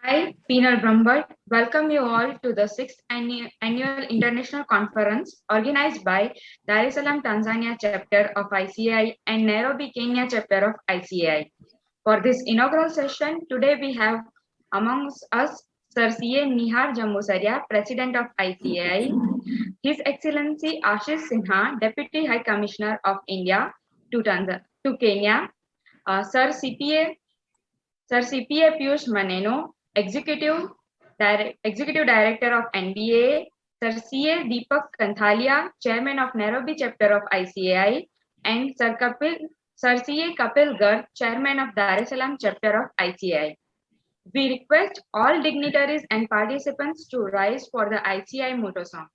I, Peenal Brahmbhatt, welcome you all to the sixth annual International Conference organized by Dar es Salaam, Tanzania chapter of ICAI and Nairobi, Kenya chapter of ICAI. For this inaugural session, today we have amongst us Sir C.A. Nihar Jambusaria, President of ICAI, His Excellency Ashish Sinha, Deputy High Commissioner of India to Kenya, Sir CPA Piyush Maneno, Executive Director of NBA, Sir CA Deepak Kanthalia, Chairman of Nairobi Chapter of ICAI, and Sir CA Kapil Garg, Chairman of Dar es Salaam Chapter of ICAI. We request all dignitaries and participants to rise for the ICAI motto song.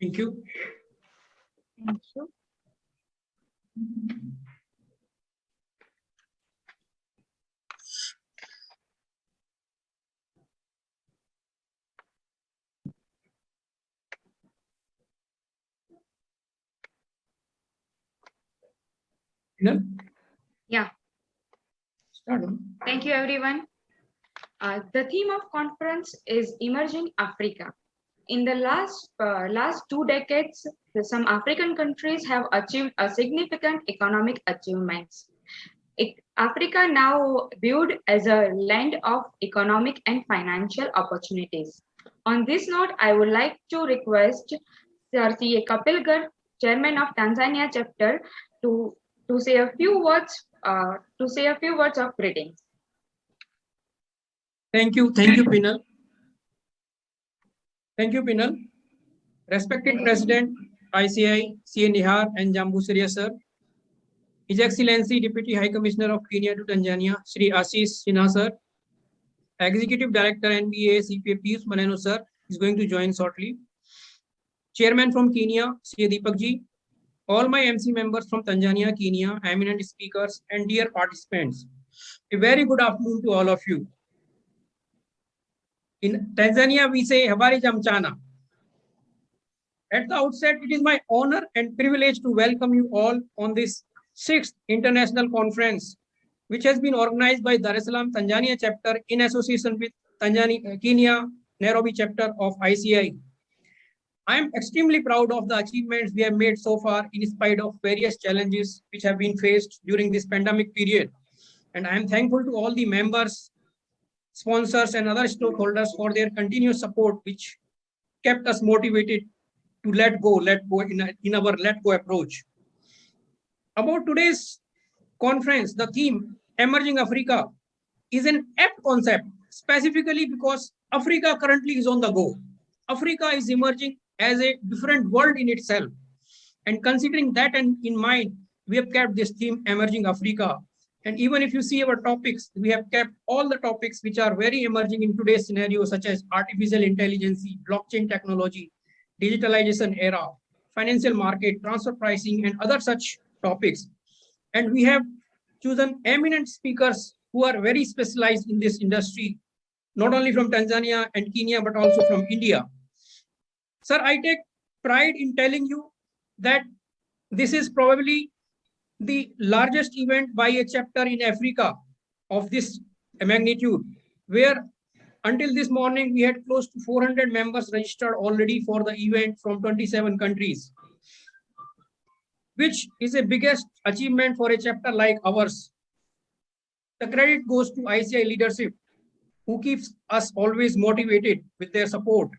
Thank you. Thank you. Peenal, Yeah, start. thank you everyone. The theme of conference is Emerging Africa. In the last 2 decades, some African countries have achieved a significant economic achievements. Africa now viewed as a land of economic and financial opportunities. On this note, I would like to request Sir C.A. Kapil Garg, Chairman of Tanzania chapter, to say a few words of greetings. Thank you, Peenal. Thank you, Peenal. Respected President, ICAI, CA Nihar and Jambusaria sir, His Excellency Deputy High Commissioner of Kenya to Tanzania, Shri Ashish Sinha sir, Executive Director NBA CPA Piyush Maneno sir is going to join shortly. Chairman from Kenya, CA Deepak ji, all my MC members from Tanzania, Kenya, eminent speakers and dear participants. A very good afternoon to all of you. In Tanzania, we say Habari Jamchana. At the outset, it is my honor and privilege to welcome you all on this 6th International Conference, which has been organized by Dar es Salaam Tanzania chapter in association with Kenya Nairobi chapter of ICAI. I am extremely proud of the achievements we have made so far in spite of various challenges which have been faced during this pandemic period. And I am thankful to all the members, sponsors and other stakeholders for their continuous support, which kept us motivated to let go in our let go approach. About today's conference, the theme Emerging Africa is an apt concept, specifically because Africa currently is on the go. Africa is emerging as a different world in itself. And considering that and in mind, we have kept this theme Emerging Africa. And even if you see our topics, we have kept all the topics which are very emerging in today's scenario, such as artificial intelligence, blockchain technology, digitalization era, financial market, transfer pricing, and other such topics. And we have chosen eminent speakers who are very specialized in this industry, not only from Tanzania and Kenya, but also from India. Sir, I take pride in telling you that this is probably the largest event by a chapter in Africa of this magnitude, where until this morning we had close to 400 members registered already for the event from 27 countries, which is a biggest achievement for a chapter like ours. The credit goes to ICI leadership, who keeps us always motivated with their support.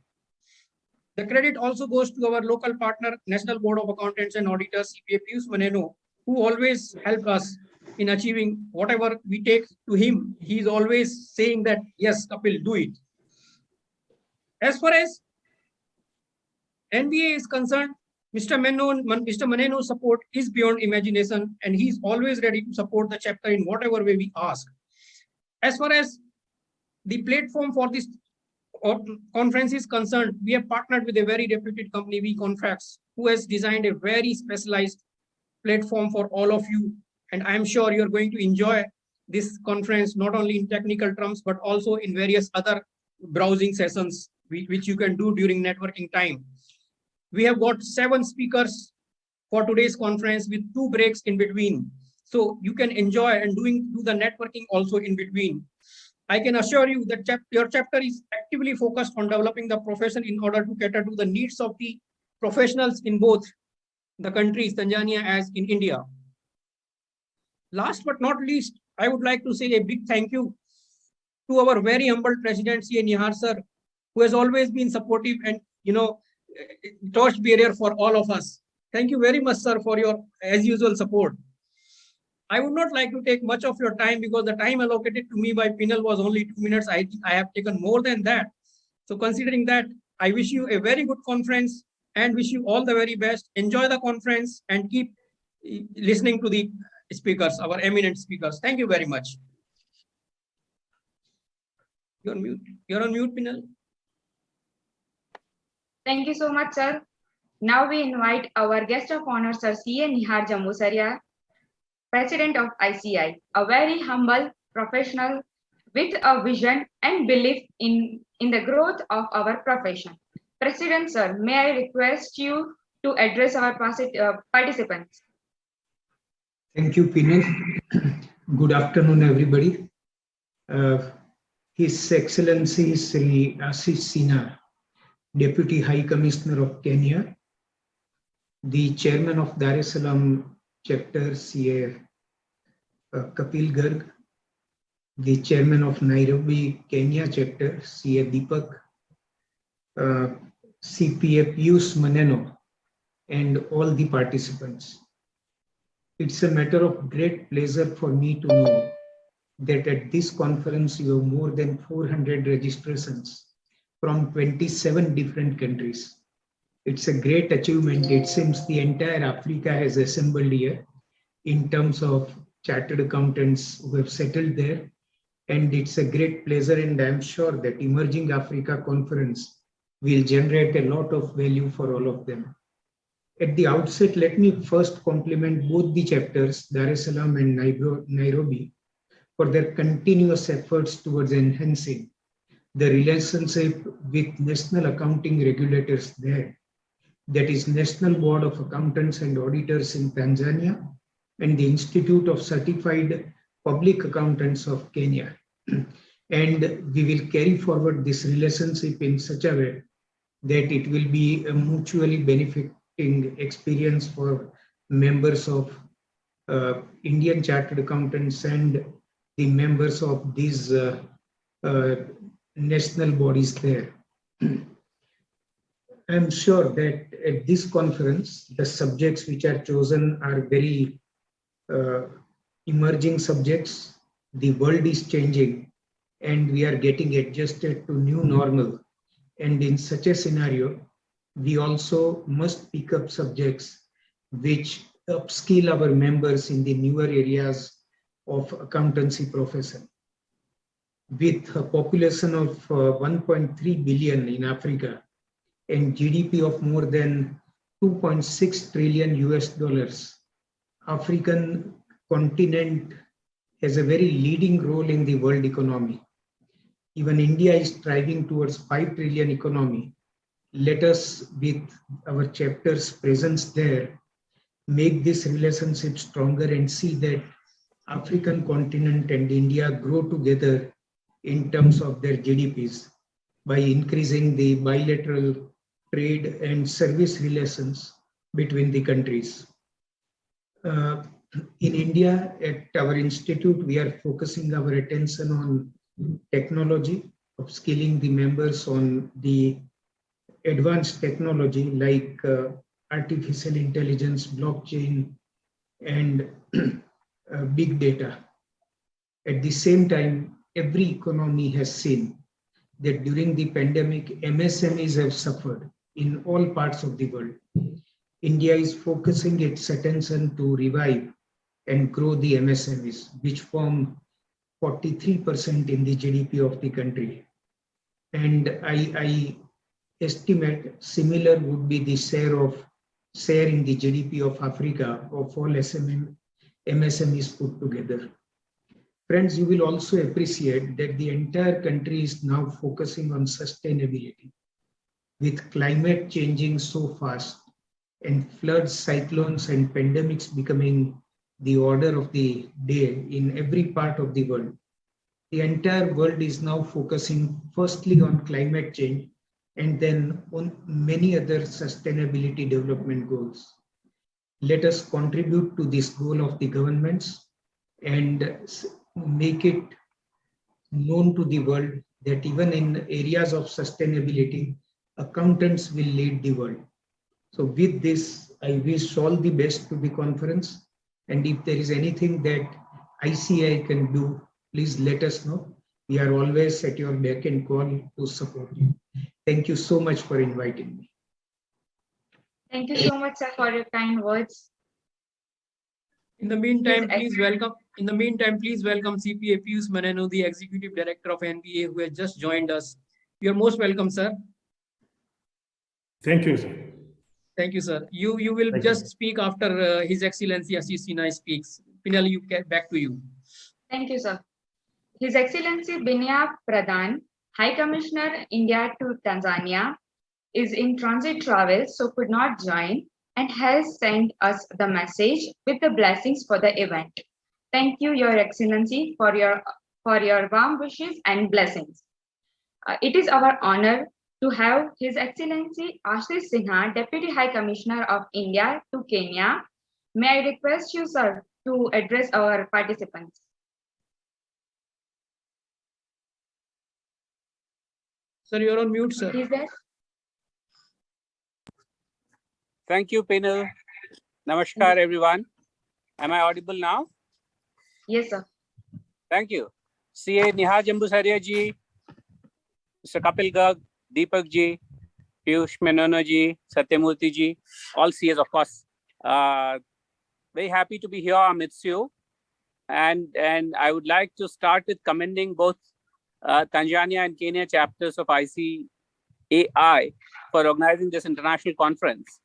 The credit also goes to our local partner, National Board of Accountants and Auditors, CPA Piyush Maneno, who always help us in achieving whatever we take to him. He is always saying that, yes, Kapil, do it. As far as NBA is concerned, Mr. Maneno's support is beyond imagination, and he's always ready to support the chapter in whatever way we ask. As far as the platform for this conference is concerned, we have partnered with a very reputed company, vContracts, who has designed a very specialized platform for all of you. And I'm sure you're going to enjoy this conference, not only in technical terms, but also in various other browsing sessions, which you can do during networking time. We have got 7 speakers for today's conference with 2 breaks in between. So you can enjoy and do the networking also in between. I can assure you that your chapter is actively focused on developing the profession in order to cater to the needs of the professionals in both the countries, Tanzania as in India. Last but not least, I would like to say a big thank you to our very humble president, C.A. Nihar sir, who has always been supportive and, torch bearer for all of us. Thank you very much, sir, for your, as usual, support. I would not like to take much of your time because the time allocated to me by Pinal was only 2 minutes. I have taken more than that. So considering that, I wish you a very good conference and wish you all the very best. Enjoy the conference and keep listening to the speakers, our eminent speakers. Thank you very much. You're on mute. You're on mute, Pinal. Thank you so much, sir. Now we invite our guest of honor, Sir C.A. Nihar Jambusaria, President of ICI, a very humble professional with a vision and belief in the growth of our profession. President, sir, may I request you to address our participants? Thank you, Pinal. Good afternoon, everybody. His Excellency Sri Ashish Sinha, Deputy High Commissioner of Kenya, the Chairman of Dar es Salaam Chapter, CA Kapil Garg, the Chairman of Nairobi, Kenya Chapter, CA Deepak, CPA Piyush Maneno, and all the participants. It's a matter of great pleasure for me to know that at this conference you have more than 400 registrations from 27 different countries. It's a great achievement. It seems the entire Africa has assembled here in terms of chartered accountants who have settled there. And it's a great pleasure, and I'm sure that Emerging Africa Conference will generate a lot of value for all of them. At the outset, let me first compliment both the chapters, Dar es Salaam and Nairobi, for their continuous efforts towards enhancing the relationship with national accounting regulators there, that is National Board of Accountants and Auditors in Tanzania and the Institute of Certified Public Accountants of Kenya. And we will carry forward this relationship in such a way that it will be a mutually benefiting experience for members of Indian Chartered Accountants and the members of these national bodies there. I'm sure that at this conference, the subjects which are chosen are very emerging subjects. The world is changing and we are getting adjusted to new normal. And in such a scenario, we also must pick up subjects which upskill our members in the newer areas of accountancy profession. With a population of 1.3 billion in Africa and GDP of more than 2.6 trillion US dollars, African continent has a very leading role in the world economy. Even India is striving towards 5 trillion economy. Let us, with our chapter's presence there, make this relationship stronger and see that African continent and India grow together in terms of their GDPs by increasing the bilateral trade and service relations between the countries. In India, at our institute, we are focusing our attention on technology, upskilling the members on the advanced technology like artificial intelligence, blockchain, and big data. At the same time, every economy has seen that during the pandemic, MSMEs have suffered in all parts of the world. India is focusing its attention to revive and grow the MSMEs, which form 43% in the GDP of the country. And I estimate similar would be the share in the GDP of Africa of all MSMEs put together. Friends, you will also appreciate that the entire country is now focusing on sustainability. With climate changing so fast and floods, cyclones, and pandemics becoming the order of the day in every part of the world, the entire world is now focusing firstly on climate change and then on many other sustainability development goals. Let us contribute to this goal of the governments and make it known to the world that even in areas of sustainability, accountants will lead the world. So with this, I wish all the best to the conference. And if there is anything that ICI can do, please let us know. We are always at your beck and call to support you. Thank you so much for inviting me. Thank you so much, sir, for your kind words. In the meantime, Yes, please welcome. In the meantime, please welcome CPA Piyush Maneno, the Executive Director of NBA, who has just joined us. You are most welcome, sir. Thank you, sir. Thank you, sir. You will Thank just you. speak after His Excellency Ashish Sinha speaks. Pinal, you get back to you. Thank you, sir. His Excellency Binyap Pradhan, High Commissioner India to Tanzania, is in transit travel, so could not join, and has sent us the message with the blessings for the event. Thank you, Your Excellency, for your warm wishes and blessings. It is our honor to have His Excellency Ashish Sinha, Deputy High Commissioner of India to Kenya. May I request you, sir, to address our participants. Sir, you're on mute, sir. Is there? Thank you, panel. Namaskar, everyone. Am I audible now? Yes, sir. Thank you. CA Nihar Jambusaria ji, Mr. Kapil Garg, Deepak ji, Piyush Maneno ji, Satyamurthy ji, all CAs, of course. Very happy to be here amidst you. And I would like to start with commending both Tanzania and Kenya chapters of ICAI for organizing this international conference.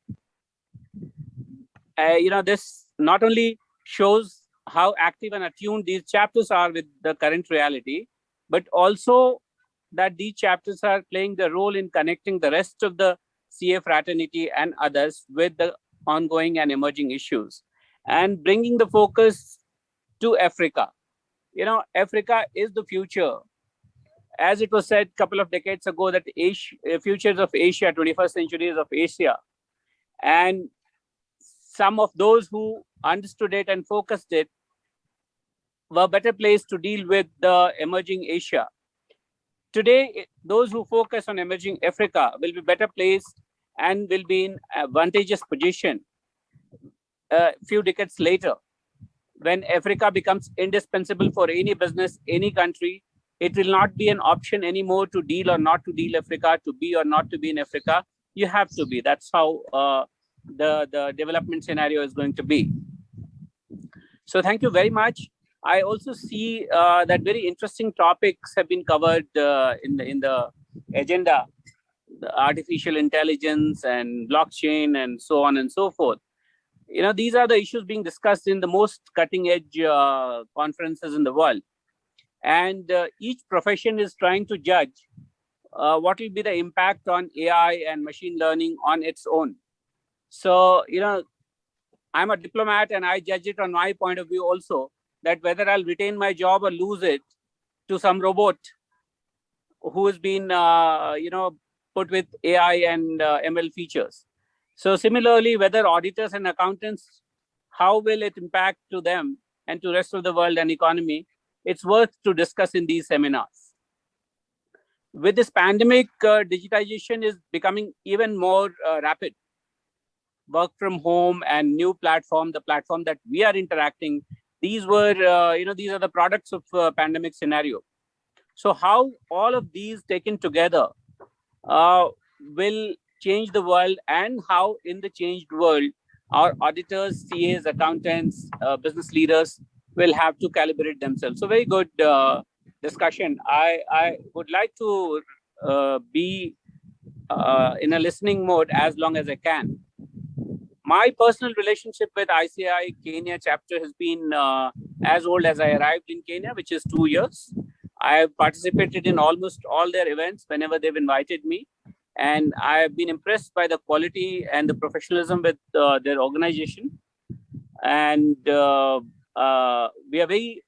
This not only shows how active and attuned these chapters are with the current reality, but also that these chapters are playing the role in connecting the rest of the CA fraternity and others with the ongoing and emerging issues and bringing the focus to Africa. Africa is the future. As it was said a couple of decades ago, that futures of Asia, 21st centuries of Asia. And some of those who understood it and focused it were better placed to deal with the emerging Asia. Today, those who focus on emerging Africa will be better placed and will be in advantageous position a few decades later, when Africa becomes indispensable for any business, any country. It will not be an option anymore to deal or not to deal Africa, to be or not to be in Africa. You have to be. That's how the development scenario is going to be. So thank you very much. I also see that very interesting topics have been covered in the agenda, the artificial intelligence and blockchain and so on and so forth. These are the issues being discussed in the most cutting edge conferences in the world. And each profession is trying to judge what will be the impact on AI and machine learning on its own. So, I'm a diplomat and I judge it on my point of view also. that whether I'll retain my job or lose it to some robot who has been, put with AI and ML features. So similarly, whether auditors and accountants, how will it impact to them and to the rest of the world and economy? It's worth to discuss in these seminars. With this pandemic, digitization is becoming even more rapid. Work from home and new platform, the platform that we are interacting, these were, these are the products of pandemic scenario. So how all of these taken together will change the world, and how in the changed world, our auditors, CAs, accountants, business leaders will have to calibrate themselves. So very good discussion. I would like to be in a listening mode as long as I can. My personal relationship with ICAI Kenya chapter has been as old as I arrived in Kenya, which is 2 years. I have participated in almost all their events whenever they've invited me. And I have been impressed by the quality and the professionalism with their organization. And we are very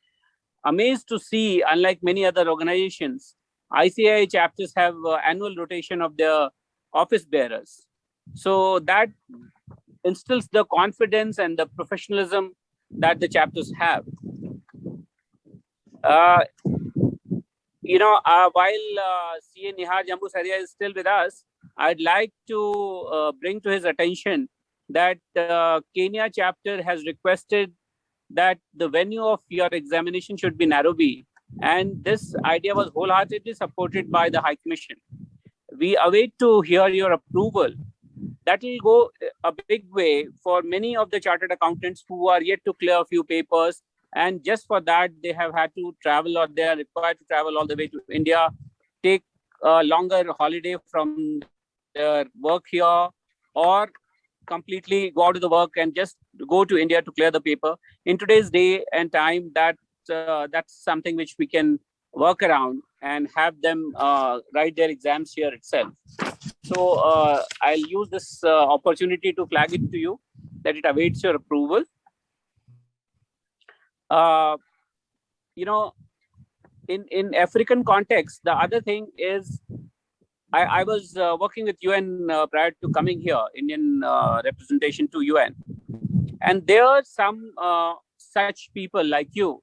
amazed to see, unlike many other organizations, ICAI chapters have annual rotation of their office bearers. So that instills the confidence and the professionalism that the chapters have. While CA Nihar Jambusaria is still with us, I'd like to bring to his attention that Kenya chapter has requested that the venue of your examination should be Nairobi. And this idea was wholeheartedly supported by the High Commission. We await to hear your approval. That will go a big way for many of the chartered accountants who are yet to clear a few papers. And just for that, they have had to travel, or they are required to travel all the way to India, take a longer holiday from their work here, or completely go out of the work and just go to India to clear the paper. In today's day and time, that's something which we can work around and have them write their exams here itself. So I'll use this opportunity to flag it to you that it awaits your approval. In African context, the other thing is, I was working with UN prior to coming here, Indian representation to UN. And there are some such people like you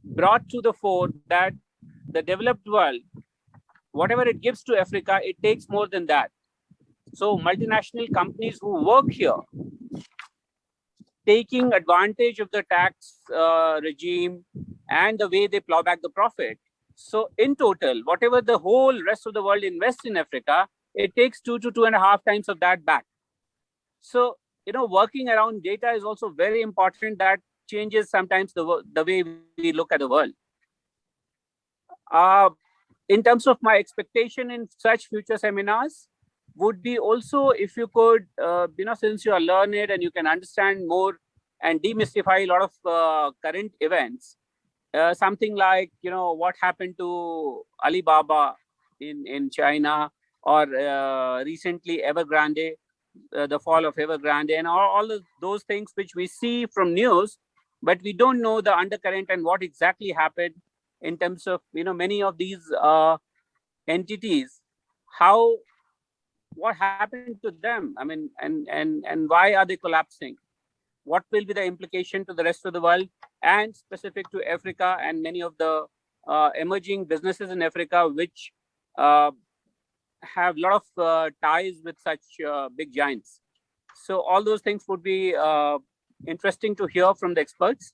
brought to the fore that the developed world, whatever it gives to Africa, it takes more than that. So multinational companies who work here, taking advantage of the tax regime and the way they plow back the profit. So in total, whatever the whole rest of the world invests in Africa, it takes 2 to 2.5 times of that back. So, working around data is also very important. That changes sometimes the way we look at the world. In terms of my expectation in such future seminars, would be also, if you could, since you are learned and you can understand more and demystify a lot of current events, something like, what happened to Alibaba in China, or recently Evergrande, the fall of Evergrande, and all of those things which we see from news, but we don't know the undercurrent and what exactly happened in terms of, many of these entities, what happened to them? I mean, and why are they collapsing? What will be the implication to the rest of the world, and specific to Africa and many of the emerging businesses in Africa, which have a lot of ties with such big giants. So all those things would be interesting to hear from the experts.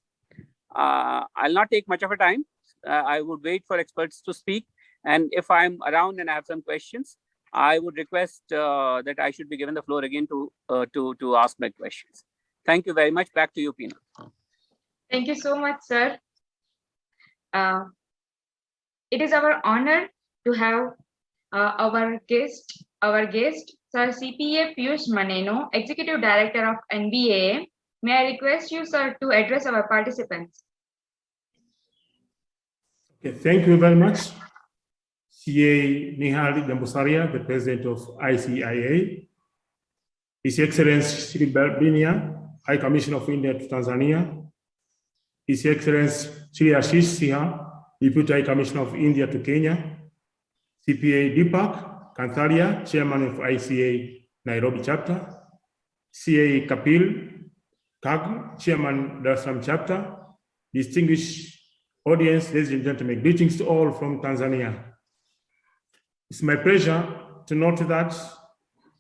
I'll not take much of a time. I would wait for experts to speak. And if I'm around and I have some questions, I would request that I should be given the floor again to ask my questions. Thank you very much. Back to you, Pina. Thank you so much, sir. It is our honor to have our guest, Sir CPA Piyush Maneno, Executive Director of NBAA. May I request you, sir, to address our participants? Okay, thank you very much. CA Nihar Jambusaria, the President of ICIA. His Excellency Sri Binia, High Commissioner of India to Tanzania. His Excellency Sri Ashish Sinha, Deputy High Commissioner of India to Kenya, CPA Deepak Kantharia, Chairman of ICA Nairobi Chapter, CA Kapil Kag, Chairman Dar es Salaam Chapter, distinguished audience, ladies and gentlemen, greetings to all from Tanzania. It's my pleasure to note that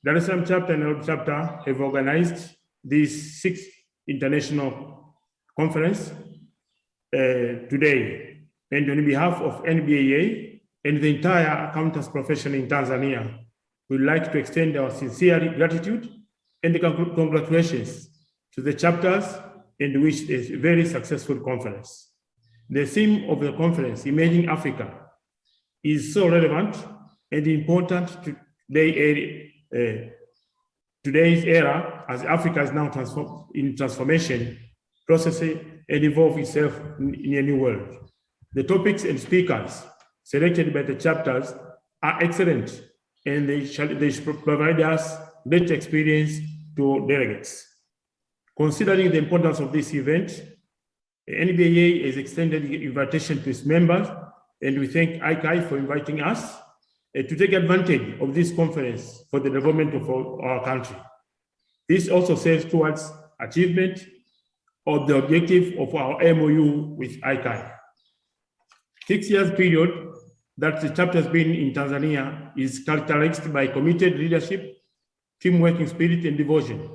Dar es Salaam Chapter and Nairobi Chapter have organized this 6th international conference today. And on behalf of NBAA and the entire accountants profession in Tanzania, we'd like to extend our sincere gratitude and congratulations to the chapters and wish a very successful conference. The theme of the conference, Emerging Africa, is so relevant and important to today's era as Africa is now in transformation processing and evolve itself in a new world. The topics and speakers selected by the chapters are excellent and they should provide us great experience to delegates. Considering the importance of this event, NBAA has extended the invitation to its members, and we thank ICAI for inviting us to take advantage of this conference for the development of our country. This also serves towards achievement of the objective of our MOU with ICAI. 6 years period that the chapter has been in Tanzania is characterized by committed leadership, team working spirit, and devotion.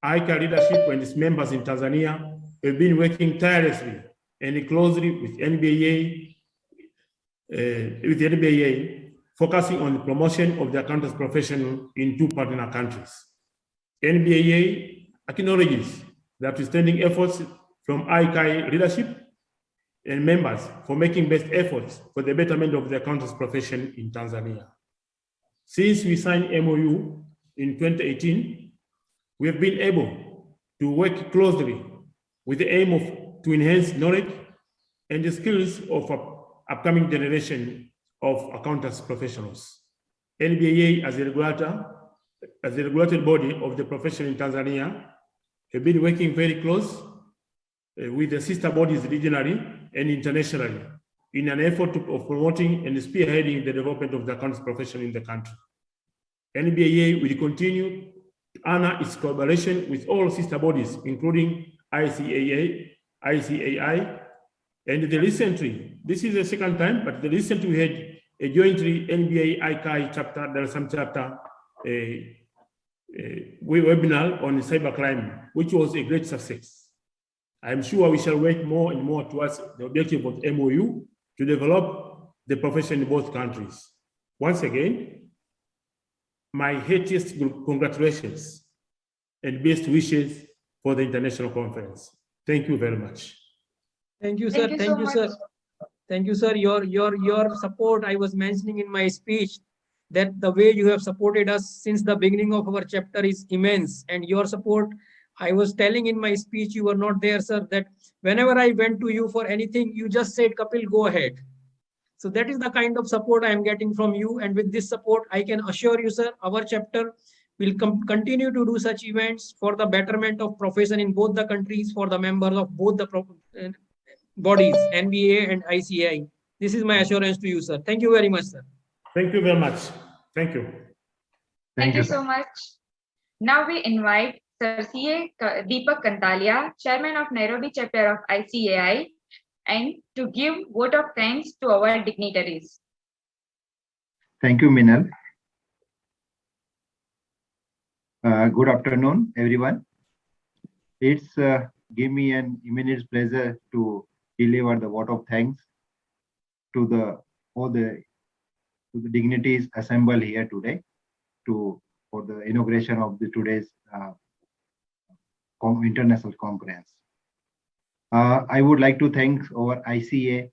ICAI leadership and its members in Tanzania have been working tirelessly and closely with NBAA, focusing on the promotion of the accountants profession in 2 partner countries. NBAA acknowledges the outstanding efforts from ICAI leadership and members for making best efforts for the betterment of the accountants profession in Tanzania. Since we signed MOU in 2018, we have been able to work closely with the aim to enhance knowledge and the skills of upcoming generation of accountants professionals. NBAA as a regulated body of the profession in Tanzania have been working very close with the sister bodies regionally and internationally in an effort of promoting and spearheading the development of the accountants profession in the country. NBAA will continue to honor its collaboration with all sister bodies, including ICAI, and recently, this is the second time, but recently we had a jointly NBA ICAI chapter, Dar es Salaam chapter, webinar on cybercrime, which was a great success. I'm sure we shall work more and more towards the objective of MOU to develop the profession in both countries. Once again, my heartiest congratulations and best wishes for the international conference. Thank you very much. Thank you, sir. Thank you, sir. Thank you, sir. Your support, I was mentioning in my speech that the way you have supported us since the beginning of our chapter is immense. And your support, I was telling in my speech, you were not there, sir, that whenever I went to you for anything, you just said, Kapil, go ahead. So that is the kind of support I am getting from you. And with this support, I can assure you, sir, our chapter will continue to do such events for the betterment of profession in both the countries, for the members of both the bodies, NBA and ICAI. This is my assurance to you, sir. Thank you very much, sir. Thank you very much. Thank you. Thank you so much. Now we invite Sir CA Deepak Kantharia, Chairman of Nairobi Chapter of ICAI, and to give vote of thanks to our dignitaries. Thank you, Minal. Good afternoon, everyone. It's give me an immense pleasure to deliver the vote of thanks to all the dignitaries assembled here today for the inauguration of today's international conference. I would like to thank our ICA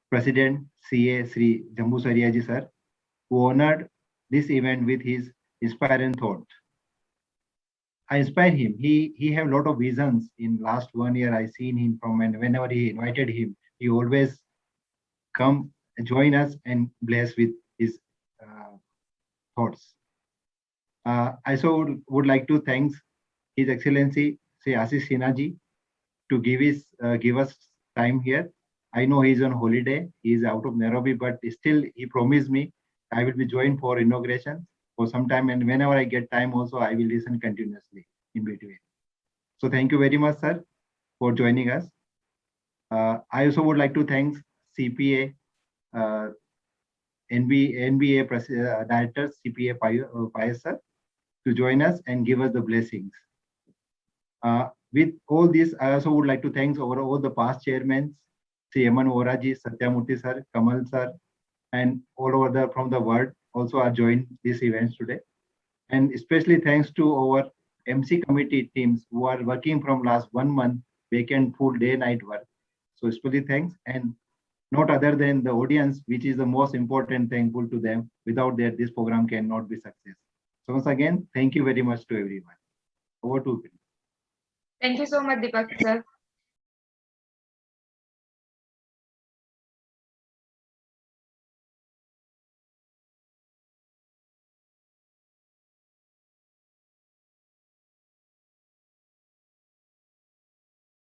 President CA Sri Jambusariya ji sir, who honored this event with his inspiring thought. I inspired him. He have a lot of visions. In last 1 year, I seen him from, and whenever he invited him, he always come join us and bless with his thoughts. I also would like to thank His Excellency Sri Ashish Sinha ji to give us time here. I know he's on holiday. He's out of Nairobi, but still he promised me I will be joined for inauguration for some time. And whenever I get time also, I will listen continuously in between. So thank you very much, sir, for joining us. I also would like to thank CPA, NBA Director, CPA Payas, sir, to join us and give us the blessings. With all this, I also would like to thank all the past chairmen, Sri Aman Vohra ji, Satyamurthy sir, Kamal sir, and all over from the world also are joined these events today. And especially thanks to our MC committee teams who are working from last 1 month, weekend, full day, night work. So especially thanks, and not other than the audience, which is the most important, thankful to them. Without that, this program cannot be success. So once again, thank you very much to everyone. Over to you. Thank you so much, Deepak sir.